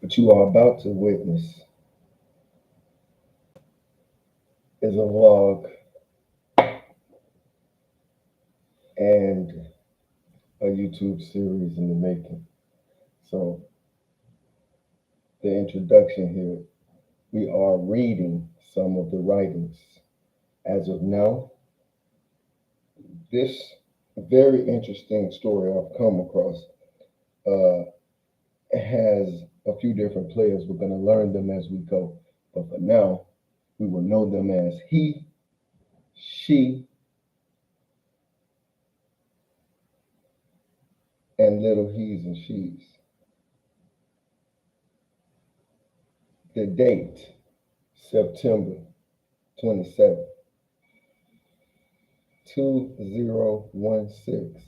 What you are about to witness is a vlog and a YouTube series in the making. So, the introduction here, we are reading some of the writings. As of now, this very interesting story I've come across uh, has a few different players. We're going to learn them as we go. But for now, we will know them as he, she, and little he's and she's. The date, September 27th, 2016.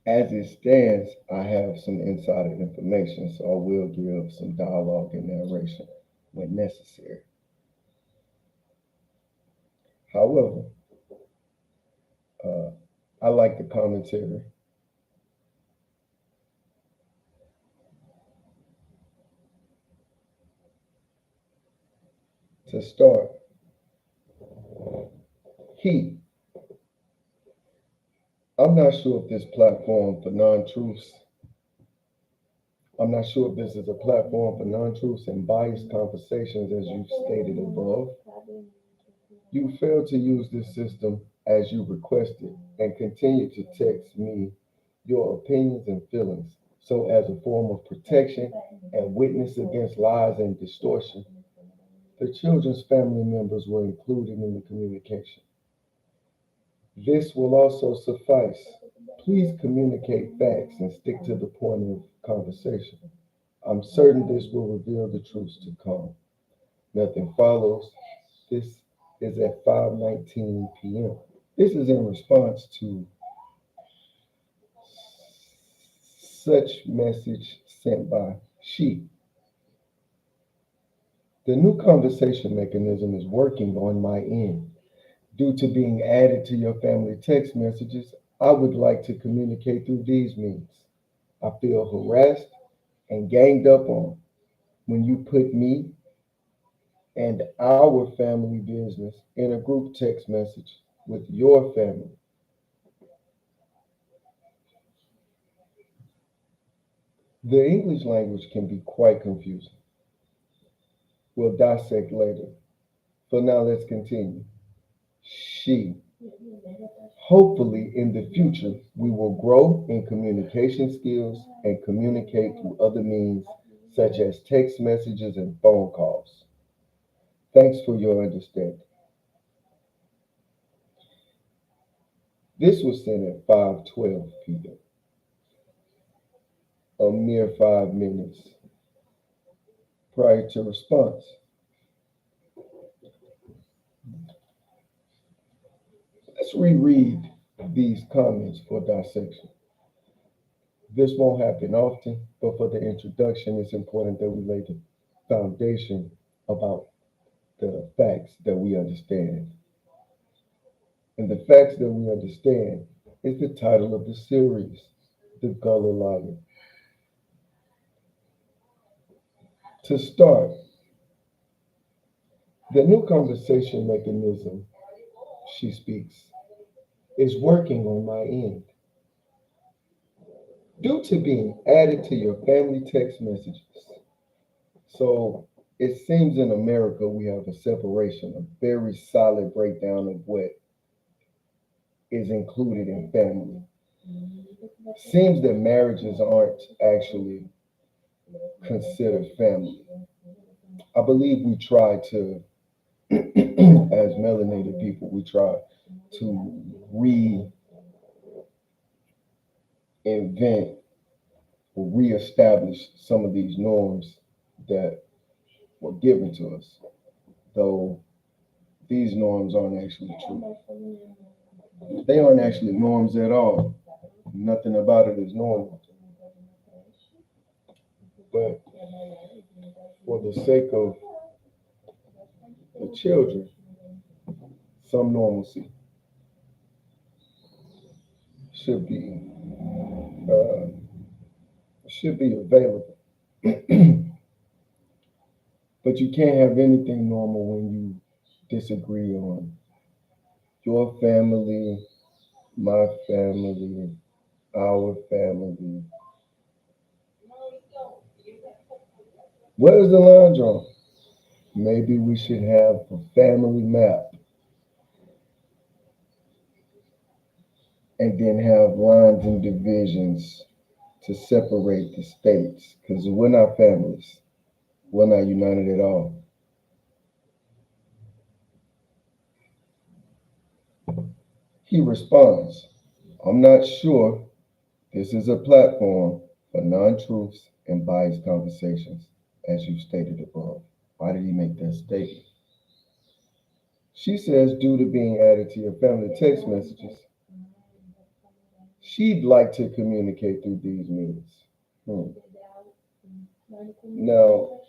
As it stands, I have some insider information, so I will give some dialogue and narration when necessary. However, uh, I like the commentary. To start, he. I'm not sure if this platform for non-truths, I'm not sure if this is a platform for non-truths and biased conversations as you stated above. You failed to use this system as you requested and continue to text me your opinions and feelings. So, as a form of protection and witness against lies and distortion, the children's family members were included in the communication. This will also suffice. Please communicate facts and stick to the point of conversation. I'm certain this will reveal the truths to come. Nothing follows. This is at 5:19 p.m. This is in response to such message sent by she. The new conversation mechanism is working on my end. Due to being added to your family text messages, I would like to communicate through these means. I feel harassed and ganged up on when you put me and our family business in a group text message with your family. The English language can be quite confusing. We'll dissect later. For now, let's continue. She. Hopefully, in the future, we will grow in communication skills and communicate through other means such as text messages and phone calls. Thanks for your understanding. This was sent at 5:12 p.m., a mere 5 minutes prior to response. Let's reread these comments for dissection. This won't happen often, but for the introduction, it's important that we lay the foundation about the facts that we understand. And the facts that we understand is the title of the series, The Gulla Liar. To start, the new conversation mechanism, she speaks, is working on my end. Due to being added to your family text messages. So it seems in America we have a separation, a very solid breakdown of what is included in family. Seems that marriages aren't actually considered family. I believe we try to, as melanated people, we try to reinvent or reestablish some of these norms that were given to us, though these norms aren't actually true. They aren't actually norms at all. Nothing about it is normal. But for the sake of the children, some normalcy. should be uh, should be available. But you can't have anything normal when you disagree on your family, my family, our family. Where is the line drawn? Maybe we should have a family map and then have lines and divisions to separate the states because we're not families. We're not united at all. He responds, I'm not sure this is a platform for non truths and biased conversations, as you stated above. Why did he make that statement? She says, due to being added to your family text messages, she'd like to communicate through these means. Hmm. Now,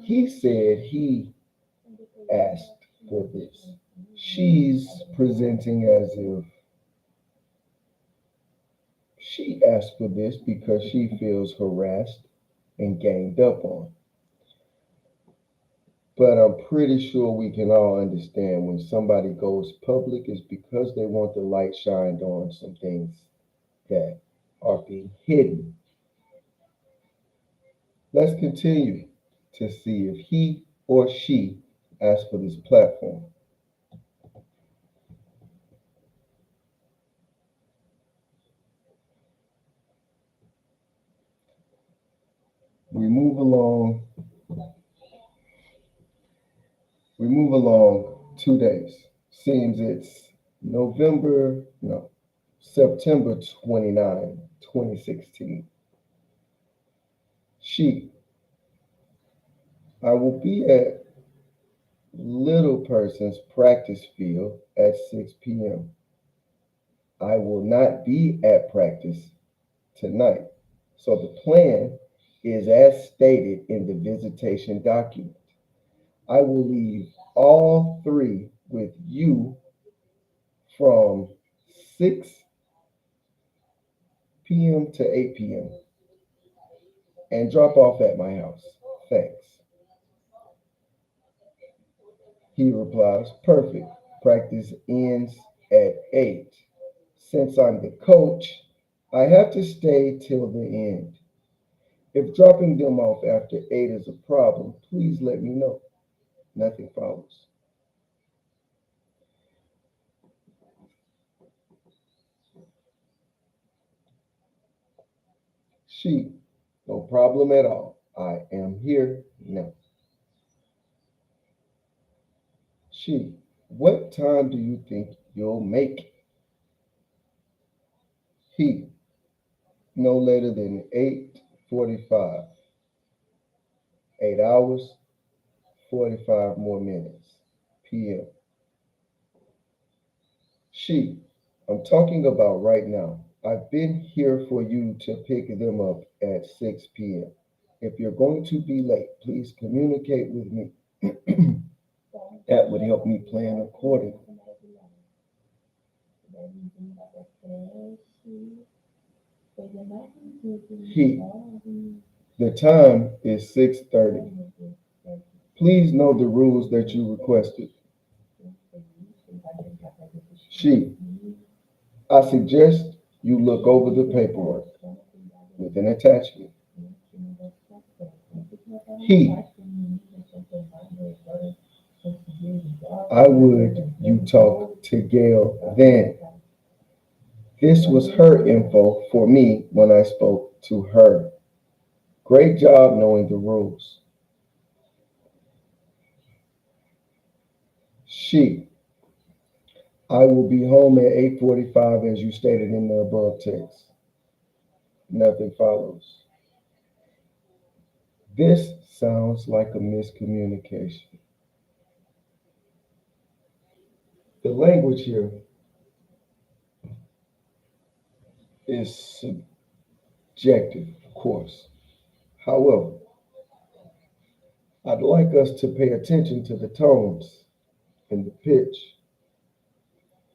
he said he asked for this. She's presenting as if she asked for this because she feels harassed and ganged up on. But I'm pretty sure we can all understand when somebody goes public is because they want the light shined on some things that are being hidden. Let's continue to see if he or she asked for this platform. We move along. We move along 2 days. Seems it's September 29, 2016. She, I will be at little person's practice field at 6 p.m. I will not be at practice tonight. So the plan is as stated in the visitation document. I will leave all three with you from 6 p.m. to 8 p.m. and drop off at my house. Thanks. He replies, perfect. Practice ends at 8. Since I'm the coach, I have to stay till the end. If dropping them off after 8 is a problem, please let me know. Nothing follows. She, no problem at all. I am here now. She, what time do you think you'll make? He, no later than 8:45. 8 hours, 45 more minutes. PM. She, I'm talking about right now. I've been here for you to pick them up at 6 p.m. If you're going to be late, please communicate with me. That would help me plan accordingly. He, the time is 6:30. Please know the rules that you requested. She, I suggest you look over the paperwork with an attachment. He, I would you talk to Gail then. This was her info for me when I spoke to her. Great job knowing the rules. She, I will be home at 8:45 as you stated in the above text. Nothing follows. This sounds like a miscommunication. The language here is subjective, of course. However, I'd like us to pay attention to the tones and the pitch.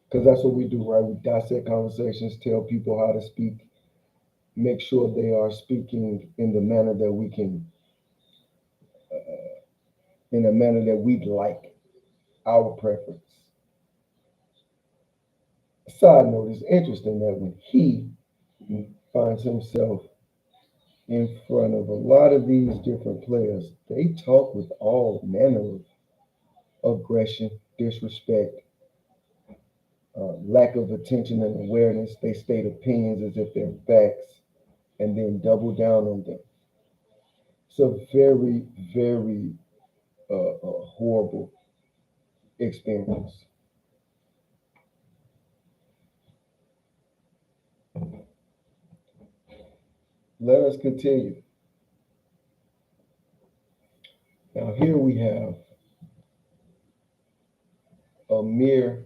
Because that's what we do, right? We dissect conversations, tell people how to speak, make sure they are speaking in the manner that we can, in a manner that we'd like, our preference. Side note, it's interesting that when he finds himself in front of a lot of these different players, they talk with all manner of aggression, disrespect, lack of attention and awareness. They state opinions as if they're facts and then double down on them. It's a very, very horrible experience. Let us continue. Now, here we have a mere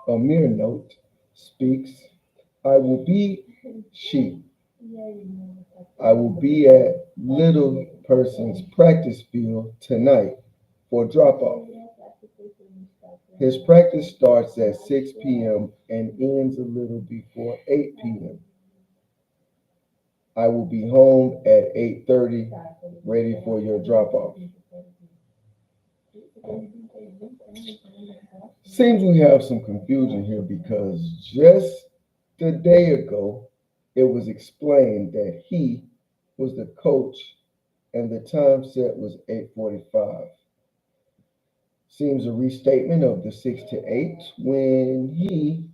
a mere note speaks. I will be she. I will be at little person's practice field tonight for drop off. His practice starts at 6 p.m. and ends a little before 8 p.m. I will be home at 8:30, ready for your drop off. Seems we have some confusion here because just the day ago it was explained that he was the coach and the time set was 8:45. Seems a restatement of the 6 to 8 when he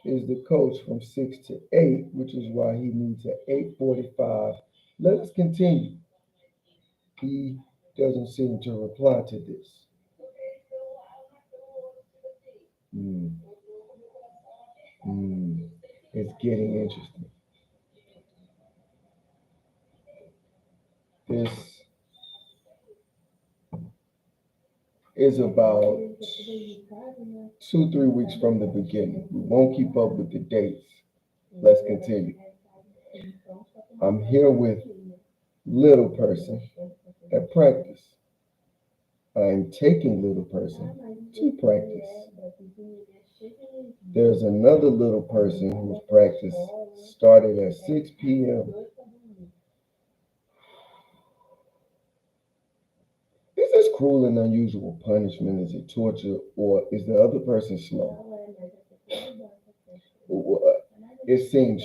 is the coach from 6 to 8, which is why he needs at 8:45. Let us continue. He doesn't seem to reply to this. Hmm, hmm. It's getting interesting. This is about 2, 3 weeks from the beginning. We won't keep up with the dates. Let's continue. I'm here with little person at practice. I'm taking little person to practice. There's another little person whose practice started at 6 p.m. Is this cruel and unusual punishment? Is it torture? Or is the other person slow? It seems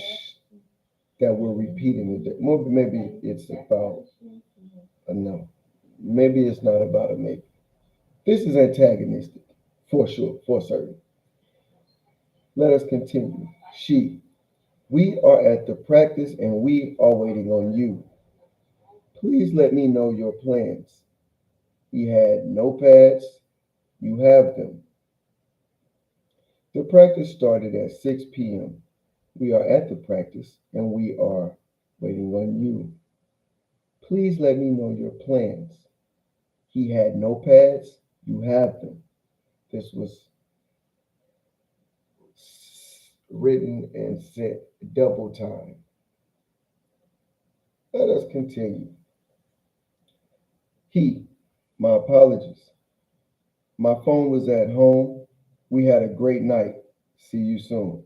that we're repeating it. Maybe it's about a no. Maybe it's not about a maybe. This is antagonistic, for sure, for certain. Let us continue. She, we are at the practice and we are waiting on you. Please let me know your plans. He had notepads. You have them. The practice started at 6 p.m. We are at the practice and we are waiting on you. Please let me know your plans. He had notepads. You have them. This was written and sent double time. Let us continue. He, my apologies. My phone was at home. We had a great night. See you soon.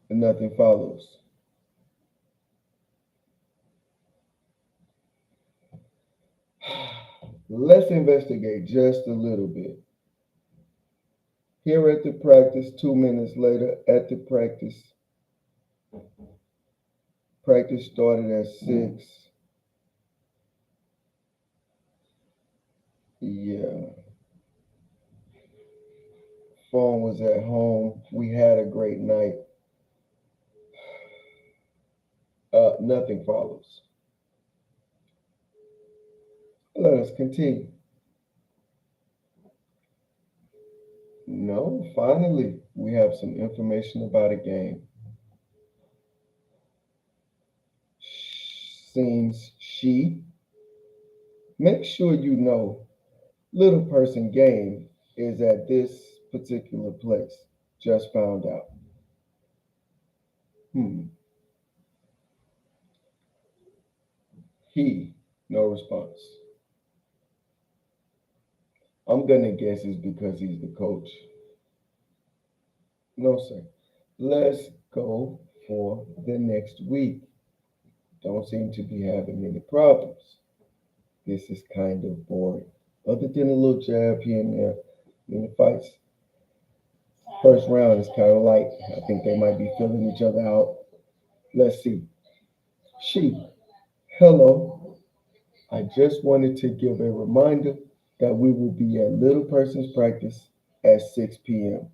And nothing follows. Let's investigate just a little bit. Here at the practice, 2 minutes later, at the practice, practice started at 6. Yeah, phone was at home. We had a great night. Nothing follows. Let us continue. No, finally, we have some information about a game. Seems she. Make sure you know little person game is at this particular place. Just found out. Hmm. He. No response. I'm gonna guess it's because he's the coach. No, sir. Let's go for the next week. Don't seem to be having any problems. This is kind of boring. Other than a little jab here and there in the fights. First round is kind of light. I think they might be filling each other out. Let's see. She, hello. I just wanted to give a reminder that we will be at Little Person's practice at 6 p.m.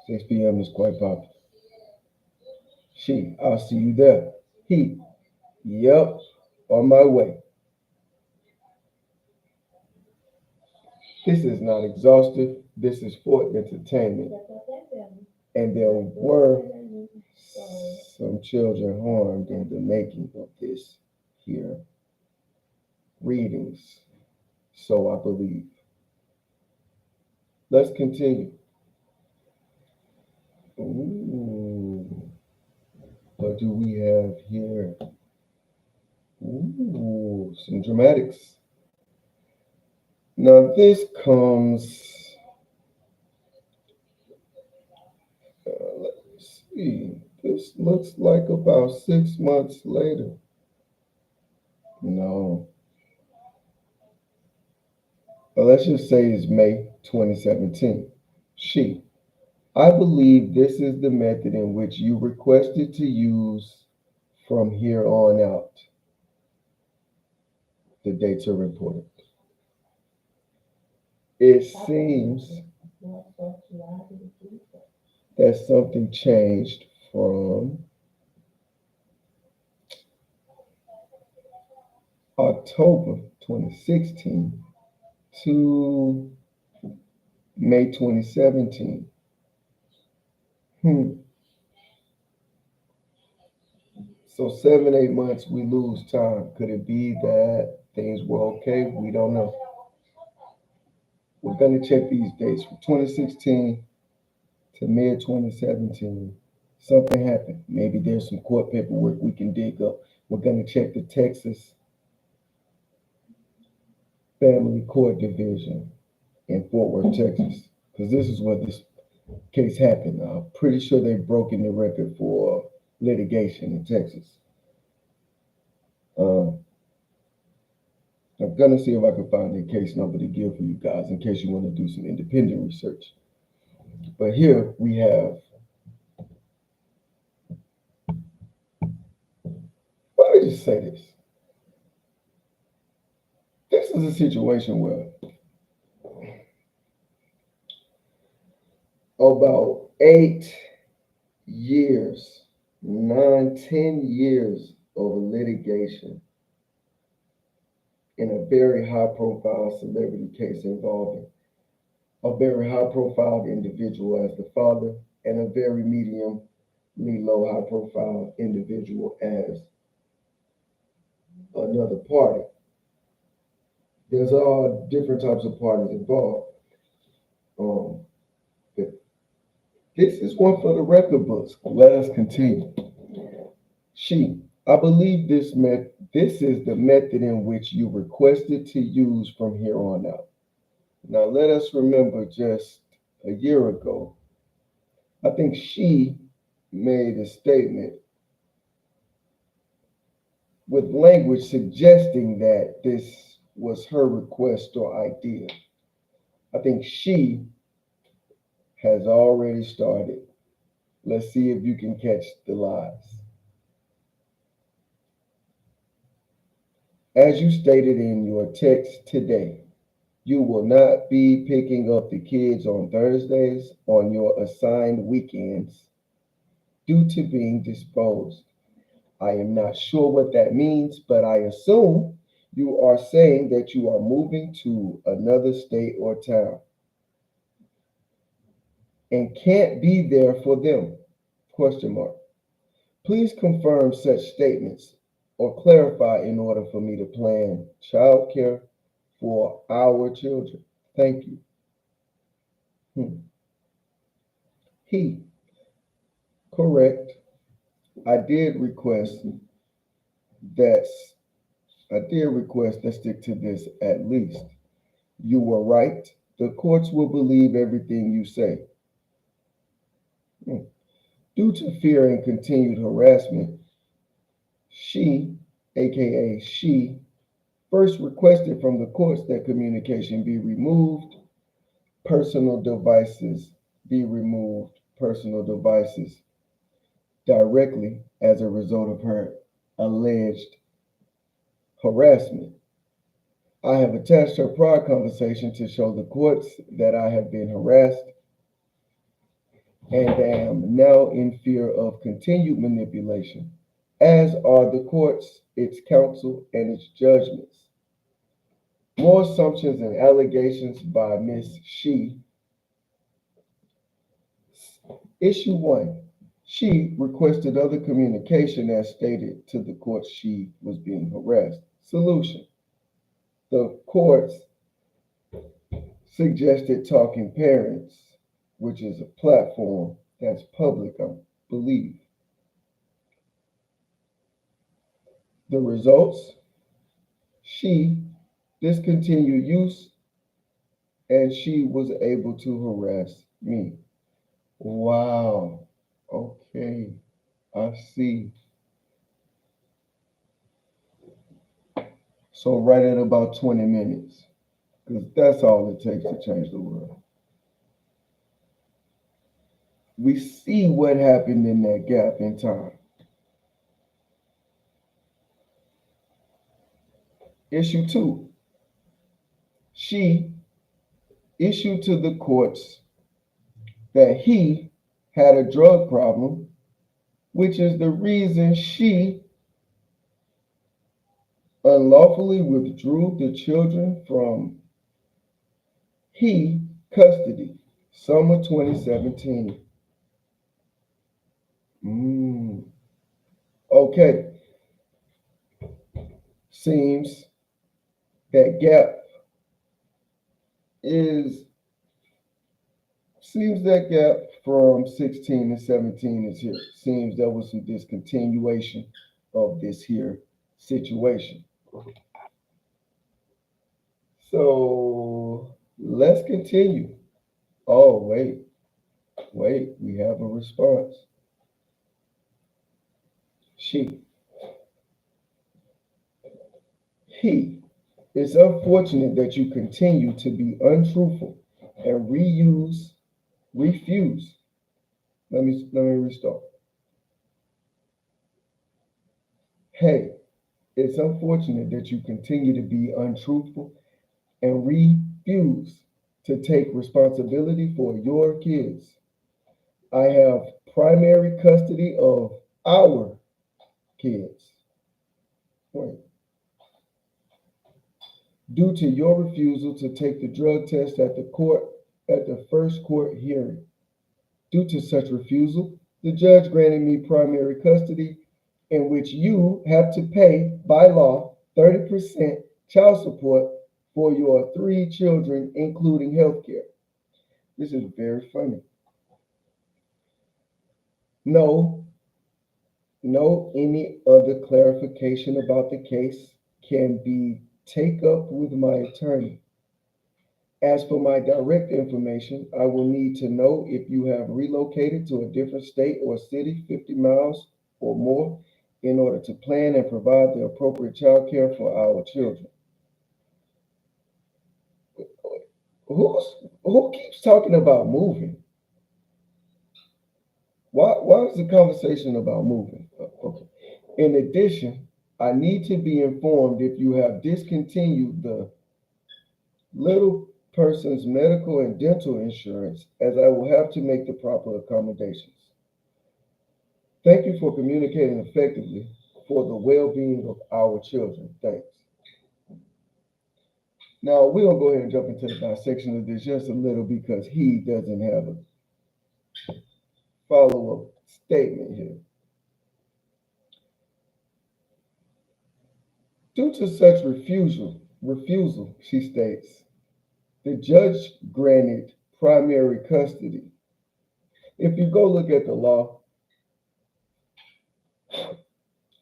6 p.m. is quite popular. She, I'll see you there. He, yep, on my way. This is not exhaustive. This is for entertainment. And there were some children harmed in the making of this here readings. So I believe. Let's continue. Ooh, what do we have here? Ooh, some dramatics. Now this comes, let's see, this looks like about 6 months later. No. Well, let's just say it's May 2017. She, I believe this is the method in which you requested to use from here on out. The dates are reported. It seems that something changed from October 2016 to May 2017. So 7, 8 months, we lose time. Could it be that things were okay? We don't know. We're going to check these dates from 2016 to mid 2017. Something happened. Maybe there's some court paperwork we can dig up. We're going to check the Texas Family Court Division in Fort Worth, Texas, because this is where this case happened. I'm pretty sure they've broken the record for litigation in Texas. I'm gonna see if I can find a case number to give for you guys in case you want to do some independent research. But here we have, let me just say this. This is a situation where about 8 years, 9, 10 years of litigation in a very high profile celebrity case involving a very high profile individual as the father and a very medium, low high profile individual as another party. There's all different types of parties involved. But this is one for the record books. Let us continue. She, I believe this is the method in which you requested to use from here on out. Now let us remember just a year ago, I think she made a statement with language suggesting that this was her request or idea. I think she has already started. Let's see if you can catch the lies. As you stated in your text today, you will not be picking up the kids on Thursdays on your assigned weekends due to being disposed. I am not sure what that means, but I assume you are saying that you are moving to another state or town and can't be there for them? Question mark. Please confirm such statements or clarify in order for me to plan childcare for our children. Thank you. He, correct. I did request that I did request, let's stick to this at least. You were right. The courts will believe everything you say. Hmm. Due to fear and continued harassment, she, aka she, first requested from the courts that communication be removed, personal devices be removed, personal devices directly as a result of her alleged harassment. I have attached her prior conversation to show the courts that I have been harassed and am now in fear of continued manipulation, as are the courts, its counsel, and its judgments. More assumptions and allegations by Miss She. Issue 1. She requested other communication as stated to the court she was being harassed. Solution. The courts suggested Talking Parents, which is a platform that's public, I believe. The results, she discontinued use and she was able to harass me. Wow. Okay. I see. So right at about 20 minutes, because that's all it takes to change the world. We see what happened in that gap in time. Issue 2. She issued to the courts that he had a drug problem, which is the reason she unlawfully withdrew the children from he custody, summer 2017. Okay, seems that gap is seems that gap from 16 to 17 is here. Seems there was some discontinuation of this here situation. So let's continue. Oh, wait, we have a response. She, he. It's unfortunate that you continue to be untruthful and refuse. Let me restart. Hey, it's unfortunate that you continue to be untruthful and refuse to take responsibility for your kids. I have primary custody of our kids. Wait. Due to your refusal to take the drug test at the first court hearing. Due to such refusal, the judge granted me primary custody in which you have to pay by law 30% child support for your three children, including health care. This is very funny. No, no, any other clarification about the case can be take up with my attorney. As for my direct information, I will need to know if you have relocated to a different state or city 50 miles or more in order to plan and provide the appropriate child care for our children. Who keeps talking about moving? Why is the conversation about moving? Okay. In addition, I need to be informed if you have discontinued the little person's medical and dental insurance, as I will have to make the proper accommodations. Thank you for communicating effectively for the well-being of our children. Thanks. Now we're gonna go ahead and jump into the dissection of this just a little because he doesn't have a follow-up statement here. Due to such refusal, she states, the judge granted primary custody. If you go look at the law,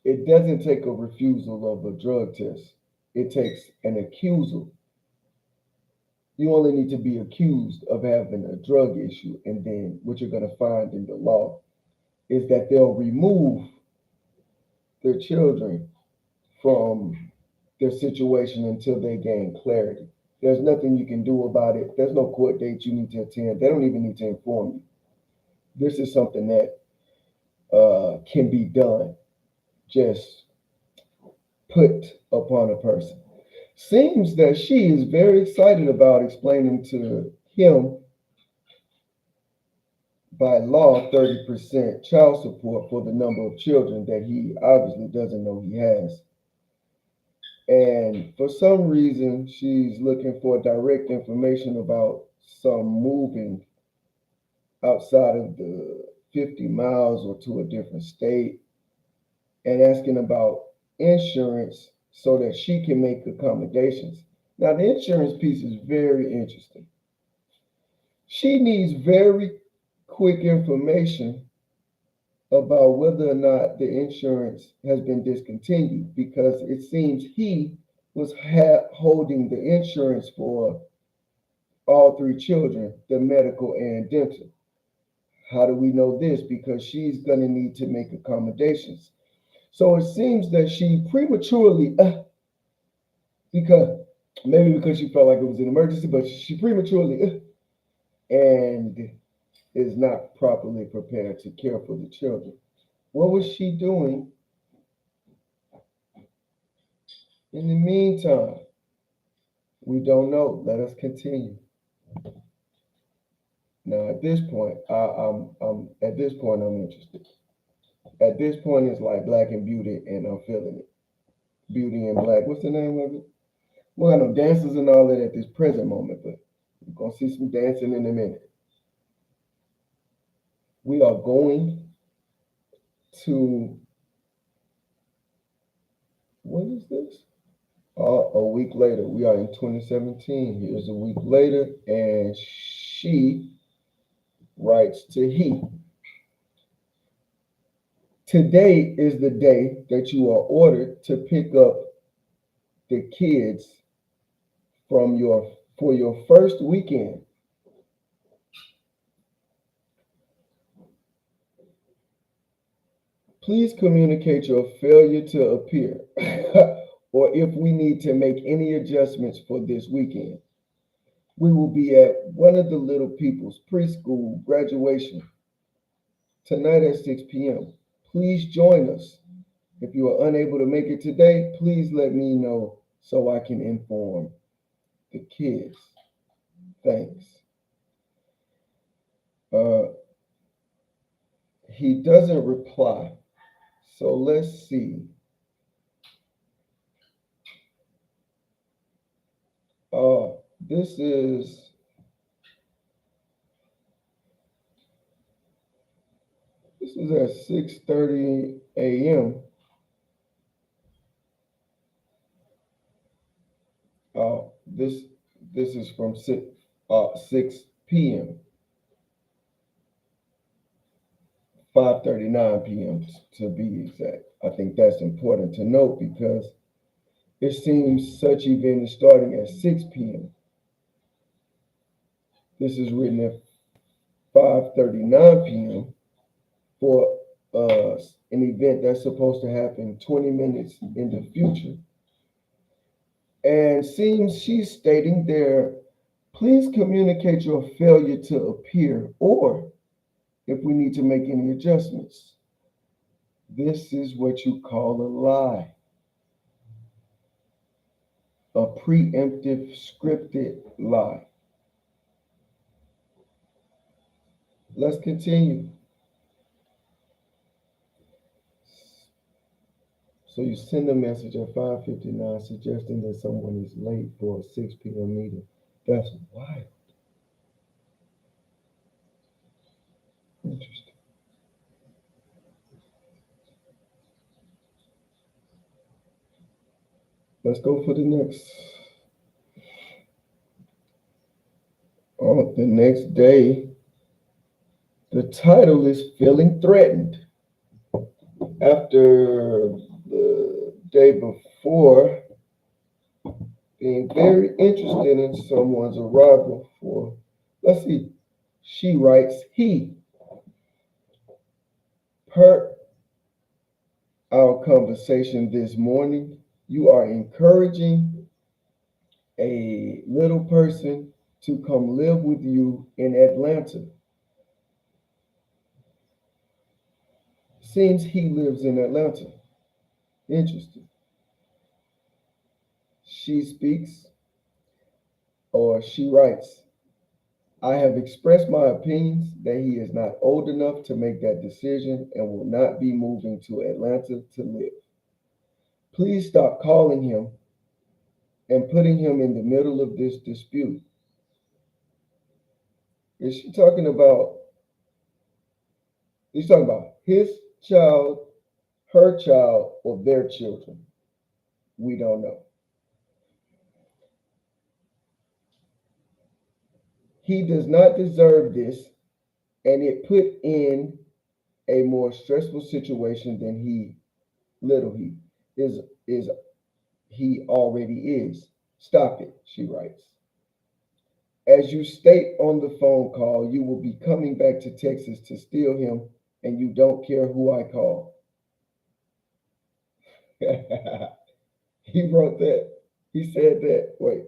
It doesn't take a refusal of a drug test. It takes an accusal. You only need to be accused of having a drug issue, and then what you're going to find in the law is that they'll remove their children from their situation until they gain clarity. There's nothing you can do about it. There's no court date you need to attend. They don't even need to inform you. This is something that can be done, just put upon a person. Seems that she is very excited about explaining to him by law 30% child support for the number of children that he obviously doesn't know he has. And for some reason, she's looking for direct information about some moving outside of the 50 miles or to a different state and asking about insurance so that she can make accommodations. Now, the insurance piece is very interesting. She needs very quick information about whether or not the insurance has been discontinued because it seems he was holding the insurance for all three children, the medical and dental. How do we know this? Because she's going to need to make accommodations. So it seems that she prematurely, because maybe because she felt like it was an emergency, but she prematurely and is not properly prepared to care for the children. What was she doing in the meantime? We don't know. Let us continue. Now, at this point, I'm interested. At this point, it's like Black and Beauty, and I'm feeling it. Beauty and Black. What's the name of it? Well, I know dancers and all that at this present moment, but we're gonna see some dancing in a minute. We are going to what is this? A week later. We are in 2017. Here's a week later, and she writes to he. Today is the day that you are ordered to pick up the kids from your for your first weekend. Please communicate your failure to appear or if we need to make any adjustments for this weekend. We will be at one of the little people's preschool graduation tonight at 6 p.m. Please join us. If you are unable to make it today, please let me know so I can inform the kids. Thanks. Uh, he doesn't reply. So let's see. This is at 6:30 a.m. This is from 6 p.m. 5:39 p.m. to be exact. I think that's important to note because it seems such event is starting at 6 p.m. This is written at 5:39 p.m. for an event that's supposed to happen 20 minutes in the future. And seems she's stating there, please communicate your failure to appear or if we need to make any adjustments. This is what you call a lie, a preemptive scripted lie. Let's continue. So you send a message at 5:59 suggesting that someone is late for a 6 p.m. meeting. That's wild. Interesting. Let's go for the next. Oh, the next day, the title is Feeling Threatened. After day before, being very interested in someone's arrival for, let's see, she writes, he, per our conversation this morning, you are encouraging a little person to come live with you in Atlanta. Seems he lives in Atlanta. Interesting. She speaks, or she writes, I have expressed my opinions that he is not old enough to make that decision and will not be moving to Atlanta to live. Please stop calling him and putting him in the middle of this dispute. Is she talking about, he's talking about his child, her child, or their children? We don't know. He does not deserve this, and it put in a more stressful situation than little he, is he already is. Stop it, she writes. As you state on the phone call, you will be coming back to Texas to steal him, and you don't care who I call. He wrote that. He said that. Wait.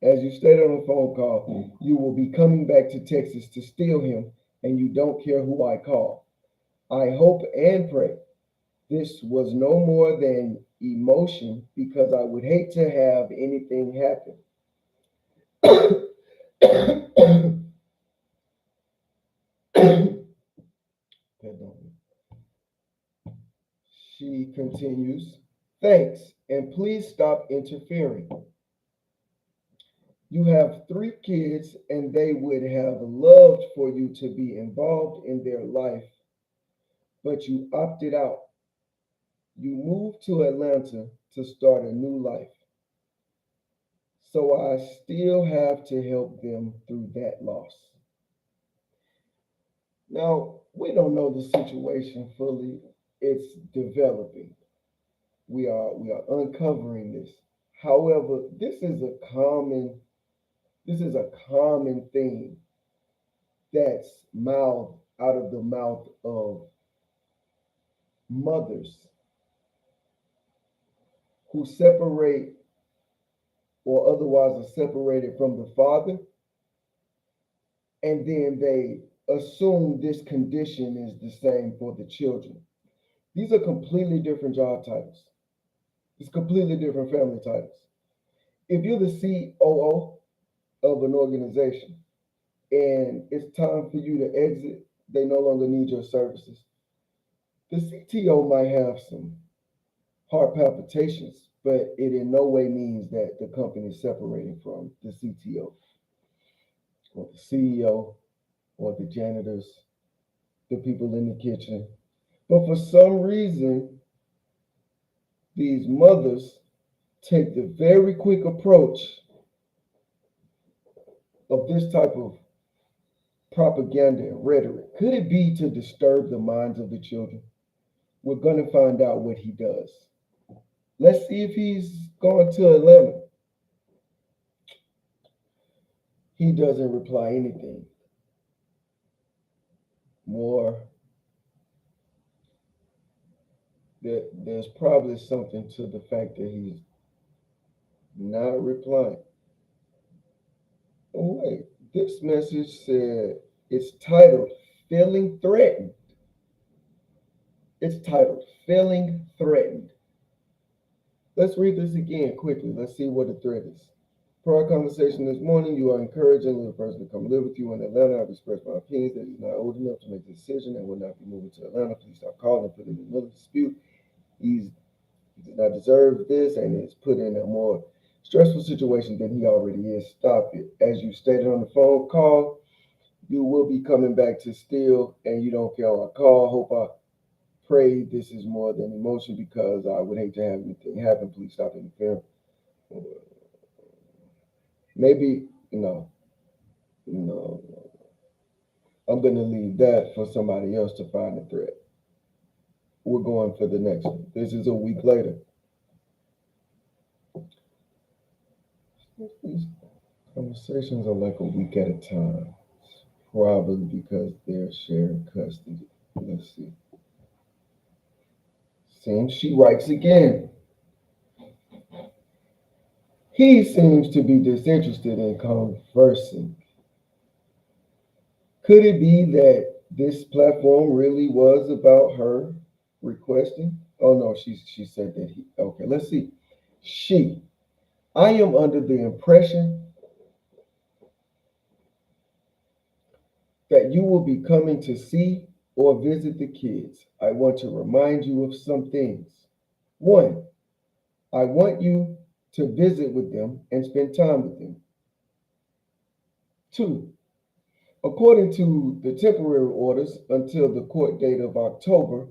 As you stated on the phone call, you will be coming back to Texas to steal him, and you don't care who I call. I hope and pray this was no more than emotion because I would hate to have anything happen. She continues, thanks, and please stop interfering. You have three kids, and they would have loved for you to be involved in their life, but you opted out. You moved to Atlanta to start a new life. So I still have to help them through that loss. Now, we don't know the situation fully. It's developing. We are uncovering this. However, this is a common thing that's mouthed out of the mouth of mothers who separate or otherwise are separated from the father, and then they assume this condition is the same for the children. These are completely different job titles. It's completely different family titles. If you're the COO of an organization and it's time for you to exit, they no longer need your services. The CTO might have some heart palpitations, but it in no way means that the company is separating from the CTO or the CEO or the janitors, the people in the kitchen. But for some reason, these mothers take the very quick approach of this type of propaganda and rhetoric. Could it be to disturb the minds of the children? We're going to find out what he does. Let's see if he's going to Atlanta. He doesn't reply anything. More, there's probably something to the fact that he's not replying. Oh, wait, this message said it's titled Feeling Threatened. It's titled Feeling Threatened. Let's read this again quickly. Let's see what the threat is. Per our conversation this morning, you are encouraging a little person to come live with you in Atlanta. I've expressed my opinions that he's not old enough to make a decision and will not be moving to Atlanta. Please stop calling and put him in the middle of the dispute. He does not deserve this and is put in a more stressful situation than he already is. Stop it. As you stated on the phone call, you will be coming back to steal and you don't care what I call. Hope I pray this is more than emotion because I would hate to have anything happen. Please stop interfering. Maybe, no, no, no. I'm going to leave that for somebody else to find the threat. We're going for the next one. This is a week later. These conversations are like a week at a time. Probably because they're sharing custody. Let's see. Seems she writes again. He seems to be disinterested in conversing. Could it be that this platform really was about her requesting? Oh no, she said that he. Okay, let's see. She. I am under the impression that you will be coming to see or visit the kids. I want to remind you of some things. One, I want you to visit with them and spend time with them. Two, according to the temporary orders until the court date of October,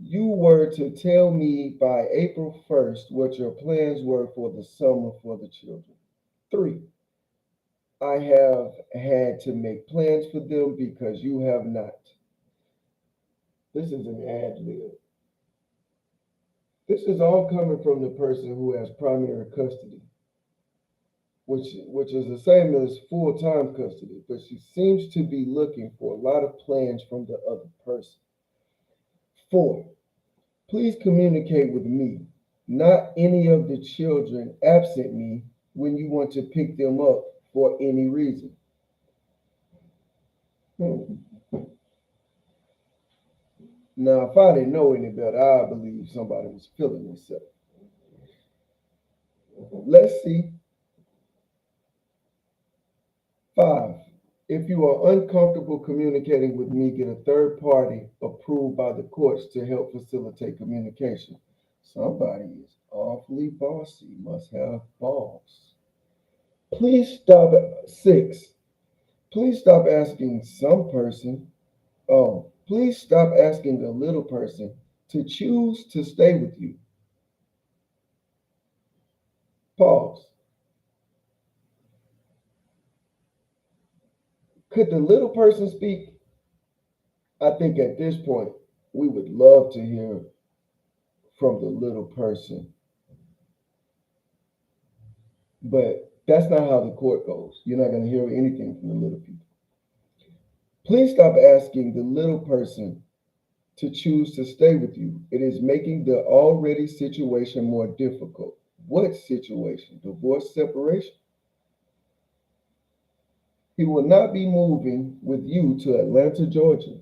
you were to tell me by April 1st what your plans were for the summer for the children. Three, I have had to make plans for them because you have not. This is an ad lib. This is all coming from the person who has primary custody, which is the same as full-time custody, but she seems to be looking for a lot of plans from the other person. Four, please communicate with me, not any of the children absent me when you want to pick them up for any reason. Hmm. Now, if I didn't know any better, I believe somebody was feeling themselves. Let's see. Five, if you are uncomfortable communicating with me, get a third party approved by the courts to help facilitate communication. Somebody is awfully bossy, must have balls. Please stop at six. Please stop asking some person. Oh, please stop asking a little person to choose to stay with you. Pause. Could the little person speak? I think at this point, we would love to hear from the little person, but that's not how the court goes. You're not going to hear anything from the little people. Please stop asking the little person to choose to stay with you. It is making the already situation more difficult. What situation? Divorce, separation? He will not be moving with you to Atlanta, Georgia.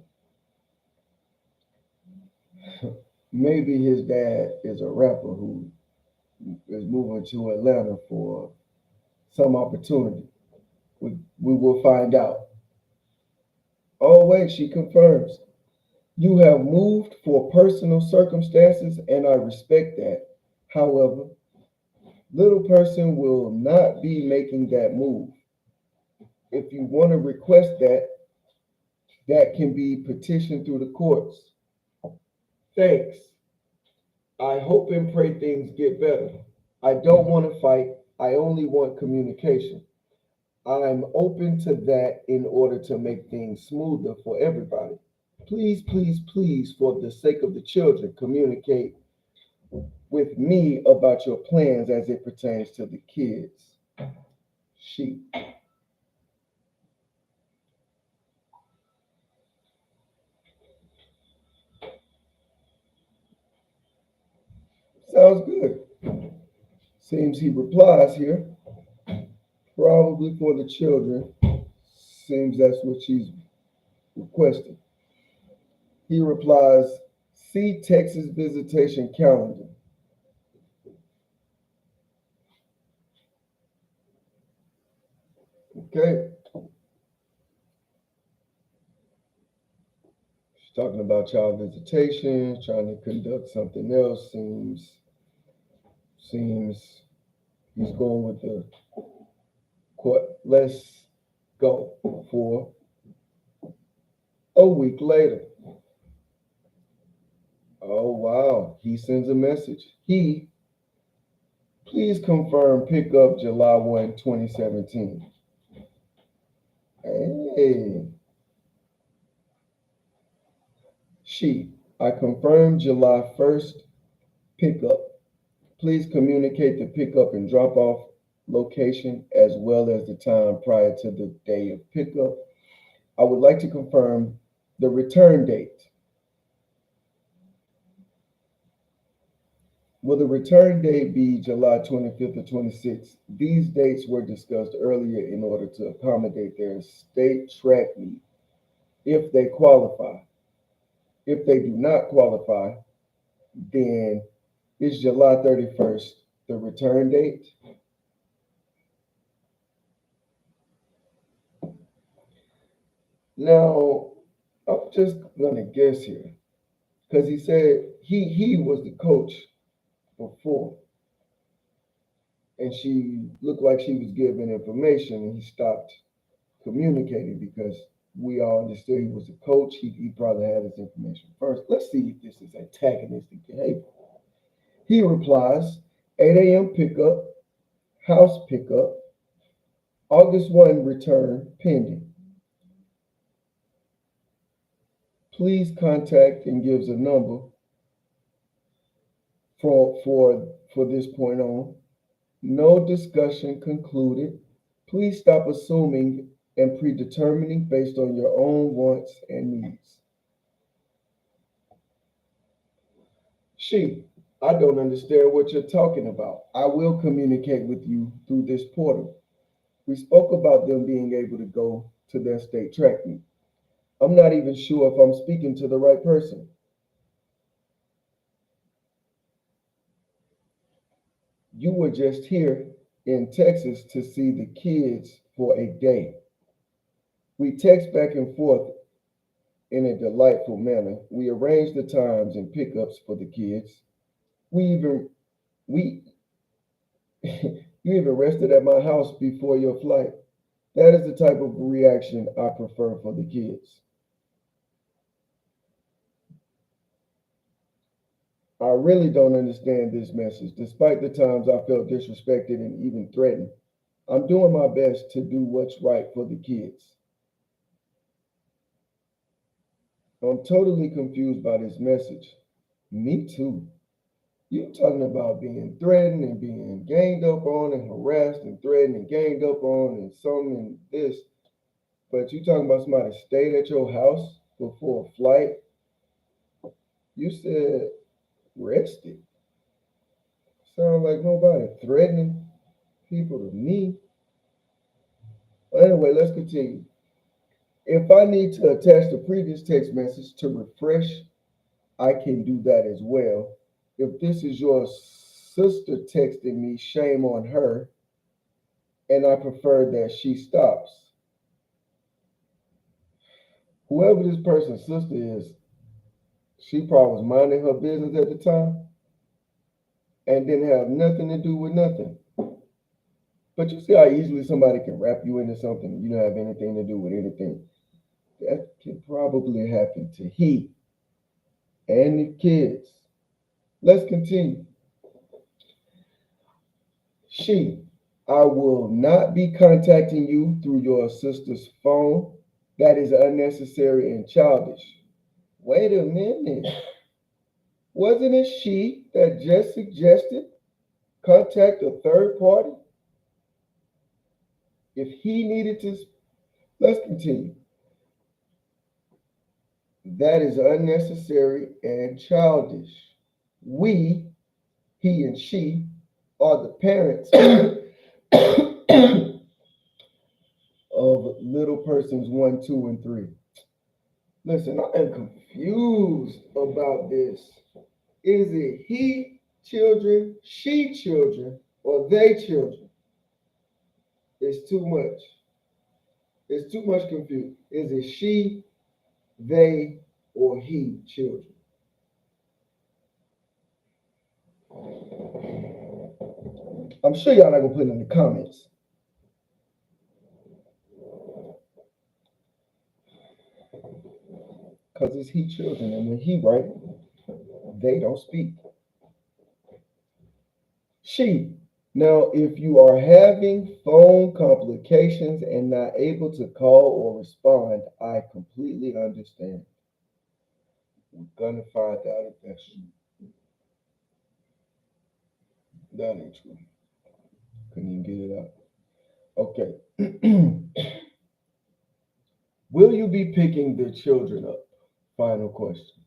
Maybe his dad is a rapper who is moving to Atlanta for some opportunity. We will find out. Oh, wait, she confirms. You have moved for personal circumstances, and I respect that. However, little person will not be making that move. If you want to request that, that can be petitioned through the courts. Thanks. I hope and pray things get better. I don't want to fight. I only want communication. I'm open to that in order to make things smoother for everybody. Please, please, please, for the sake of the children, communicate with me about your plans as it pertains to the kids. She. Sounds good. Seems he replies here, probably for the children. Seems that's what she's requesting. He replies, see Texas visitation calendar. Okay. She's talking about child visitation, trying to conduct something else. Seems he's going with the court. Let's go for a week later. Oh wow. He sends a message. Please confirm pickup July 1, 2017. Hey. I confirm July 1st pickup. Please communicate the pickup and drop off location, as well as the time prior to the day of pickup. I would like to confirm the return date. Will the return date be July 25th or 26th? These dates were discussed earlier in order to accommodate their state track meet if they qualify. If they do not qualify, then is July 31st the return date? Now, I'm just gonna guess here because he said he was the coach before, and she looked like she was giving information, and he stopped communicating because we all understood he was a coach. He probably had his information first. Let's see if this is antagonistic behavior. He replies, 8 a.m. pickup, house pickup, August 1 return pending. Please contact and gives a number for this point on. No discussion concluded. Please stop assuming and predetermining based on your own wants and needs. She, I don't understand what you're talking about. I will communicate with you through this portal. We spoke about them being able to go to their state track meet. I'm not even sure if I'm speaking to the right person. You were just here in Texas to see the kids for a day. We text back and forth in a delightful manner. We arranged the times and pickups for the kids. We even we you even rested at my house before your flight. That is the type of reaction I prefer for the kids. I really don't understand this message, despite the times I felt disrespected and even threatened. I'm doing my best to do what's right for the kids. I'm totally confused by this message. Me too. You talking about being threatened and being ganged up on and harassed and threatened and ganged up on and something and this, but you talking about somebody stayed at your house before a flight. You said rested. Sound like nobody threatening people to me. Anyway, let's continue. If I need to attach the previous text message to refresh, I can do that as well. If this is your sister texting me, shame on her, and I prefer that she stops. Whoever this person's sister is, she probably was minding her business at the time and didn't have nothing to do with nothing. But you see how easily somebody can wrap you into something you don't have anything to do with anything. That can probably happen to he and the kids. Let's continue. She, I will not be contacting you through your sister's phone. That is unnecessary and childish. Wait a minute. Wasn't it she that just suggested contact a third party if he needed to? Let's continue. That is unnecessary and childish. We, he and she, are the parents of little persons one, two, and three. Listen, I am confused about this. Is it he children, she children, or they children? It's too much. It's too much confusion. Is it she, they, or he children? I'm sure y'all not gonna put it in the comments. Because it's he children, and when he right, they don't speak. She. Now, if you are having phone complications and not able to call or respond, I completely understand. We're gonna find out if that's true. That ain't true. Couldn't even get it out. Okay. Will you be picking the children up? Final question.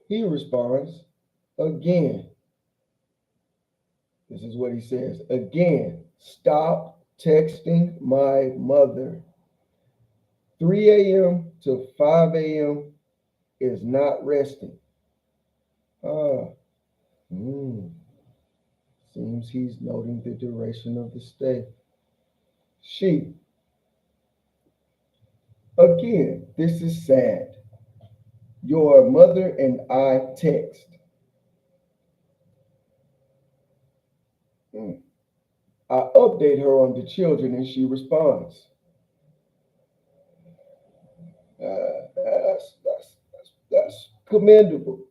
He responds, again. This is what he says. Again, stop texting my mother. 3 a.m. to 5 a.m. is not resting. Ah, hmm. Seems he's noting the duration of the stay. She, again, this is sad. Your mother and I text. Mm. I update her on the children and she responds. That's commendable.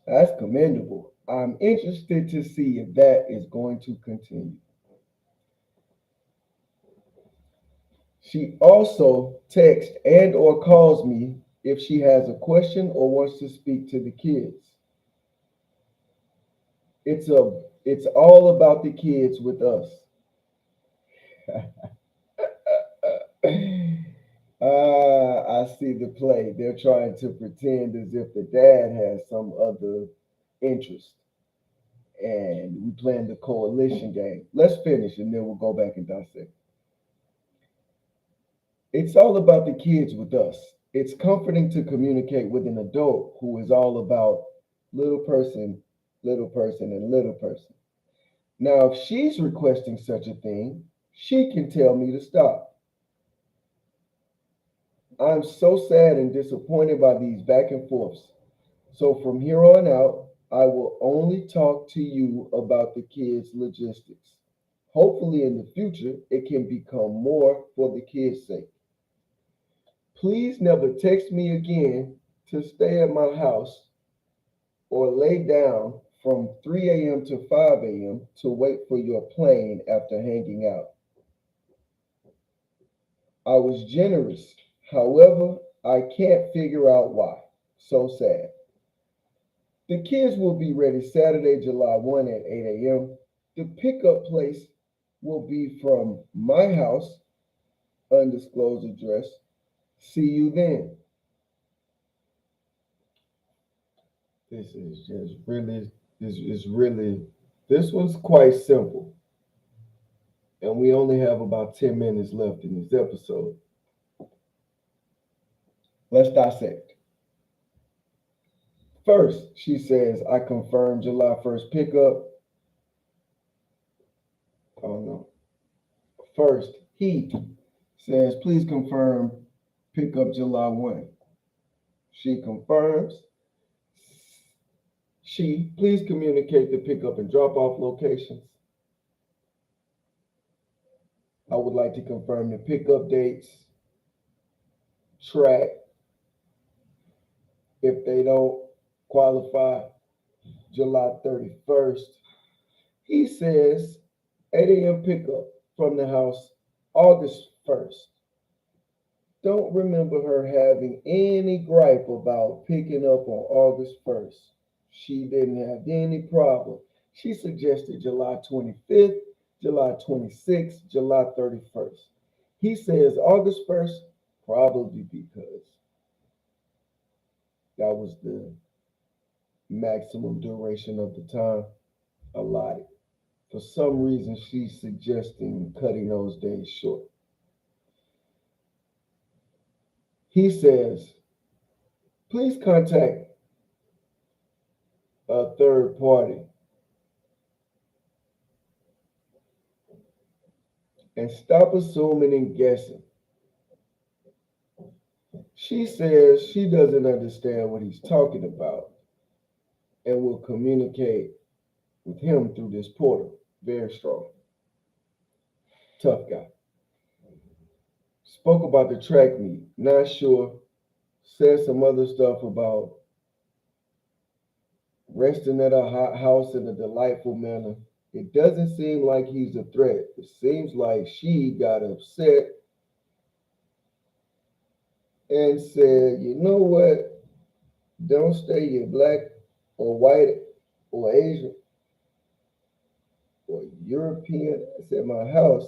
That's commendable. I'm interested to see if that is going to continue. She also texts and or calls me if she has a question or wants to speak to the kids. It's all about the kids with us. I see the play. They're trying to pretend as if the dad has some other interest. And we playing the coalition game. Let's finish and then we'll go back and dissect. It's all about the kids with us. It's comforting to communicate with an adult who is all about little person, and little person. Now, if she's requesting such a thing, she can tell me to stop. I'm so sad and disappointed by these back and forths. So from here on out, I will only talk to you about the kids' logistics. Hopefully, in the future, it can become more for the kids' sake. Please never text me again to stay at my house or lay down from 3 a.m. to 5 a.m. to wait for your plane after hanging out. I was generous. However, I can't figure out why. So sad. The kids will be ready Saturday, July 1 at 8 a.m. The pickup place will be from my house, undisclosed address. See you then. This is just really, this is really, this one's quite simple. And we only have about 10 minutes left in this episode. Let's dissect. First, she says, I confirm July 1st pickup. Oh no. First, he says, please confirm pickup July 1. She confirms. She, please communicate the pickup and drop off locations. I would like to confirm the pickup dates, track. If they don't qualify, July 31st. He says 8 a.m. pickup from the house August 1st. Don't remember her having any gripe about picking up on August 1st. She didn't have any problem. She suggested July 25th, July 26th, July 31st. He says August 1st, probably because that was the maximum duration of the time allotted. For some reason, she's suggesting cutting those days short. He says, please contact a third party and stop assuming and guessing. She says she doesn't understand what he's talking about and will communicate with him through this portal. Very strong. Tough guy. Spoke about the track meet. Not sure. Said some other stuff about resting at a hot house in a delightful manner. It doesn't seem like he's a threat. It seems like she got upset and said, you know what? Don't stay here black or white or Asian European is at my house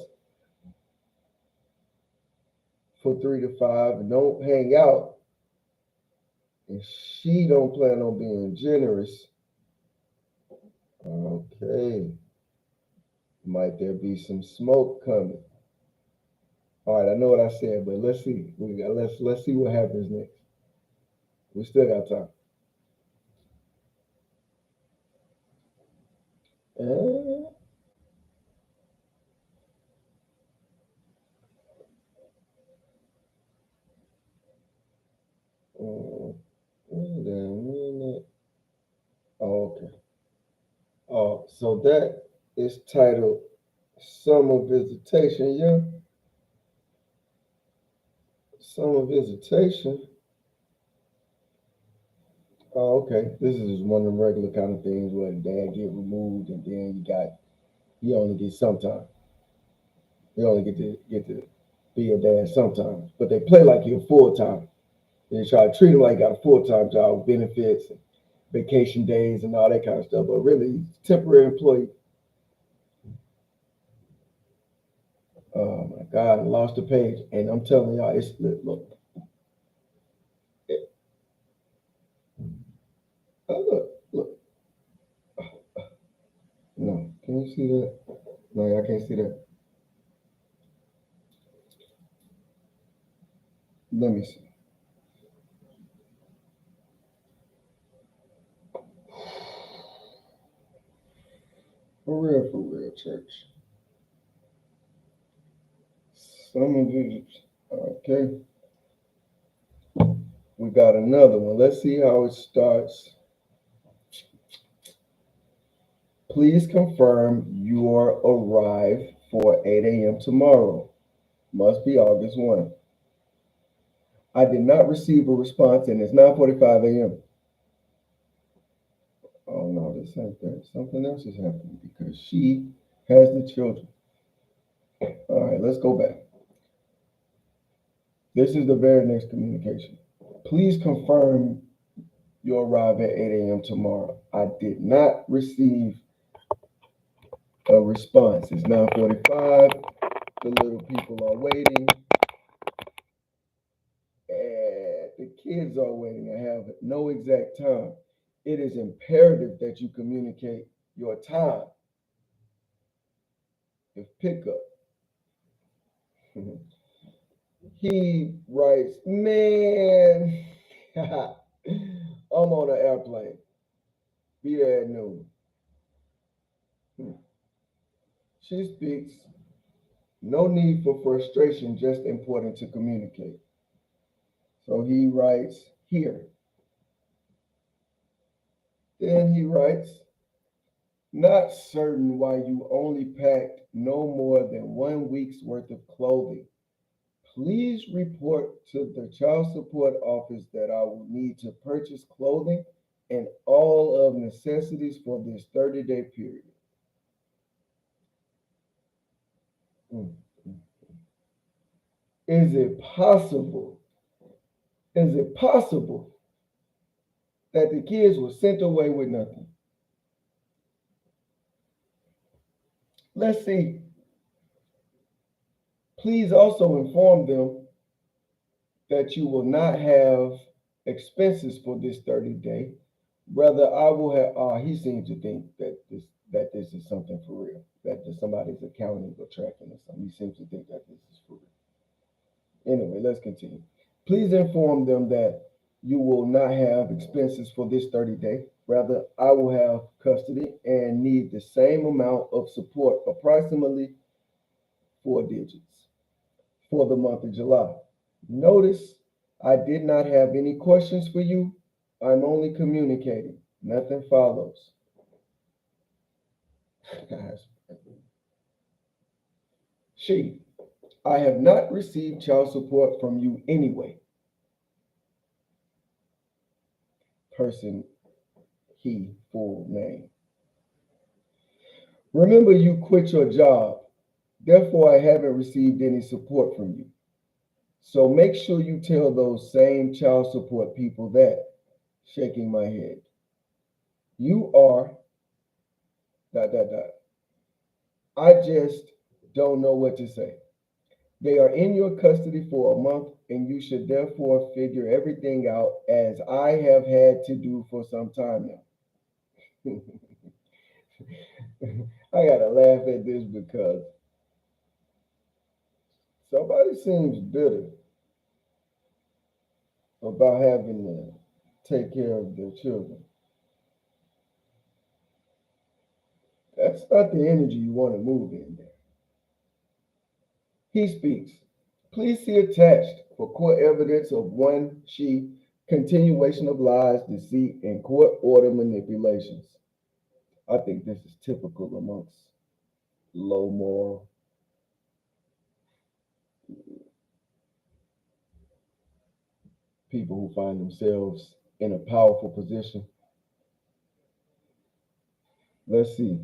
for 3 to 5 and don't hang out, and she don't plan on being generous, okay, might there be some smoke coming? All right, I know what I said, but let's see. Let's see what happens next. We still got time. Uh, wait a minute. Oh, okay. Oh, so that is titled Summer Visitation, yeah? Summer Visitation. Oh, okay. This is one of them regular kind of things where the dad get removed and then you only get sometimes. You only get to be a dad sometimes. But they play like you're full time. They try to treat him like he got a full time job, benefits, and vacation days, and all that kind of stuff. But really, he's a temporary employee. Oh my God, I lost the page. And I'm telling y'all, it's look. Look. No, can you see that? No, I can't see that. Let me see. For real, church. Summer visits. Okay, we got another one. Let's see how it starts. Please confirm your arrive for 8 a.m. tomorrow. Must be August 1. I did not receive a response and it's 9:45 a.m. Oh no, this ain't that. Something else is happening because she has the children. All right, let's go back. This is the very next communication. Please confirm you arrive at 8 a.m. tomorrow. I did not receive a response. It's 9:45. The little people are waiting, and the kids are waiting. I have no exact time. It is imperative that you communicate your time of pickup. He writes, man, I'm on an airplane. Be there at noon. She speaks, no need for frustration, just important to communicate. So he writes here. Then he writes, not certain why you only packed no more than 1 week's worth of clothing. Please report to the child support office that I will need to purchase clothing and all of necessities for this 30-day period. Mm. Is it possible? Is it possible that the kids were sent away with nothing? Let's see. Please also inform them that you will not have expenses for this 30 day. Rather, I will have. He seems to think that this is something for real. That somebody's accounting or tracking or something. He seems to think that this is for real. Anyway, let's continue. Please inform them that you will not have expenses for this 30 day. Rather, I will have custody and need the same amount of support, approximately 4 digits, for the month of July. Notice I did not have any questions for you. I'm only communicating. Nothing follows. She, I have not received child support from you anyway. Person, he, full name. Remember, you quit your job. Therefore, I haven't received any support from you. So make sure you tell those same child support people that, shaking my head, you are dot dot dot. I just don't know what to say. They are in your custody for a month, and you should therefore figure everything out, as I have had to do for some time now. I gotta laugh at this because somebody seems bitter about having to take care of their children. That's not the energy you want to move in there. He speaks. Please see attached for court evidence of one she continuation of lies, deceit, and court order manipulations. I think this is typical amongst low moral people who find themselves in a powerful position. Let's see.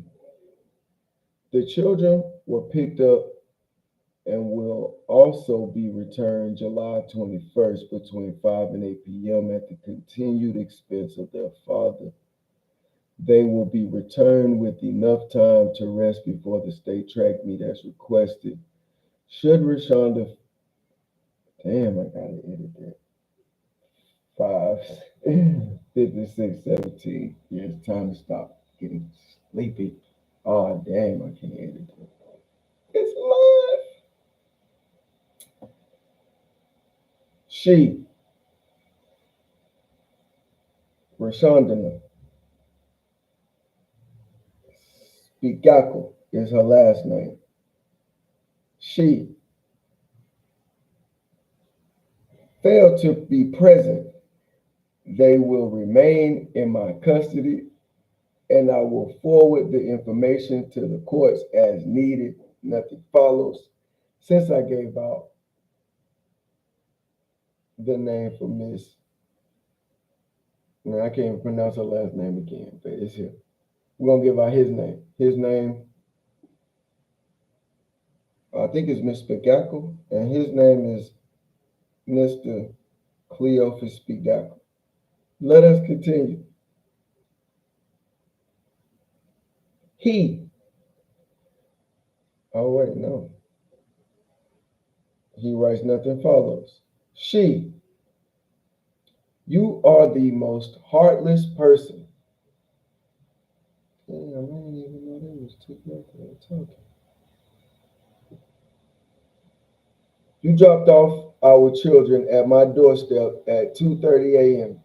The children were picked up and will also be returned July 21st between 5 and 8 p.m. at the continued expense of their father. They will be returned with enough time to rest before the state track meet as requested. Should Rashonda, damn, I gotta edit that. 5:56:17. Yeah, it's time to stop getting sleepy. Oh, damn, I can't edit that. It's live. She, Rashonda, Spigako is her last name. She failed to be present. They will remain in my custody, and I will forward the information to the courts as needed. Nothing follows. Since I gave out the name for Miss, now I can't even pronounce her last name again, but it's here. We're gonna give out his name. His name, I think, is Miss Spigako, and his name is Mr. Cleophas Spigako. Let us continue. He, oh wait, no. He writes nothing follows. She, you are the most heartless person. Damn, I didn't even know they was talking. You dropped off our children at my doorstep at 2:30 a.m.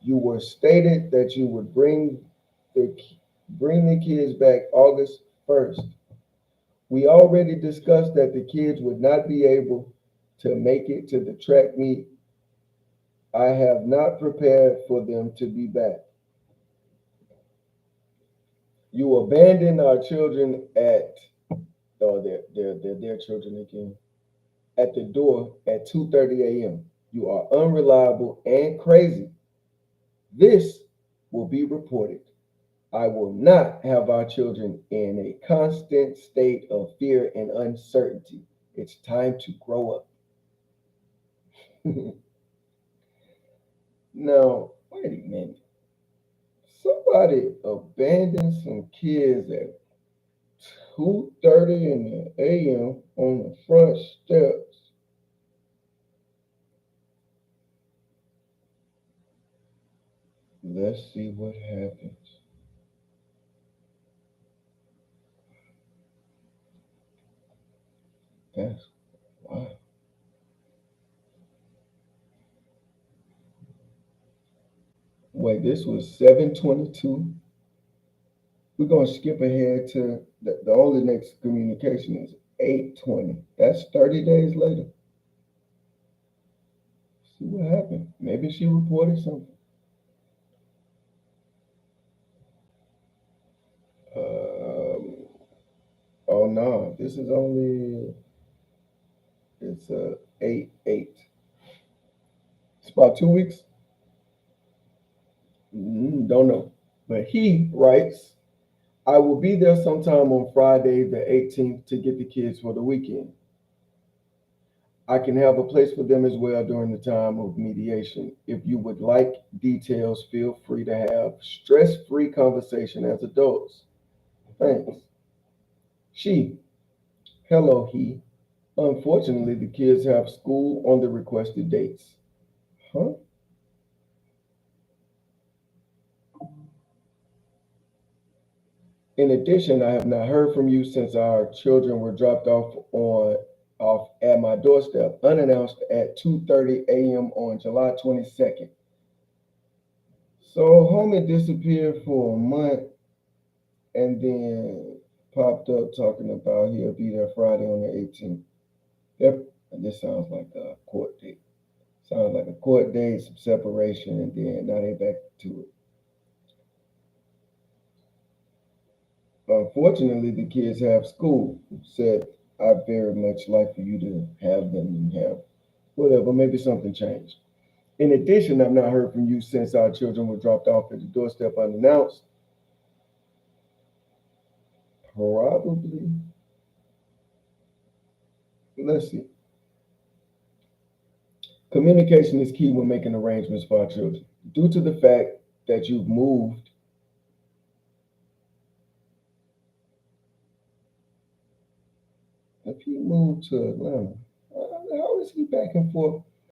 You were stated that you would the bring the kids back August 1st. We already discussed that the kids would not be able to make it to the track meet. I have not prepared for them to be back. You abandoned our children at, oh, they're their children again, at the door at 2:30 a.m. You are unreliable and crazy. This will be reported. I will not have our children in a constant state of fear and uncertainty. It's time to grow up. Now, wait a minute. Somebody abandoned some kids at 2:30 in the a.m. on the front steps. Let's see what happens. That's wow. Wait, this was 7:22. We're gonna skip ahead to the only next communication is 8:20. That's 30 days later. See what happened. Maybe she reported something. Um, oh no, this is only it's 8/8. It's about 2 weeks. Don't know. But he writes, I will be there sometime on Friday the 18th to get the kids for the weekend. I can have a place for them as well during the time of mediation. If you would like details, feel free to have stress free conversation as adults. Thanks. She, hello, he. Unfortunately, the kids have school on the requested dates. Huh? In addition, I have not heard from you since our children were dropped off at my doorstep unannounced at 2:30 a.m. on July 22nd. So homie disappeared for a month and then popped up talking about he'll be there Friday on the 18th. Yep, this sounds like a court date. Sounds like a court date, some separation, and then now they back to it. Unfortunately, the kids have school. Said I'd very much like for you to have them and have whatever. Maybe something changed. In addition, I've not heard from you since our children were dropped off at the doorstep unannounced. Probably. Let's see. Communication is key when making arrangements for our children. Due to the fact that you've moved, if he moved to Atlanta, how is he back and forth?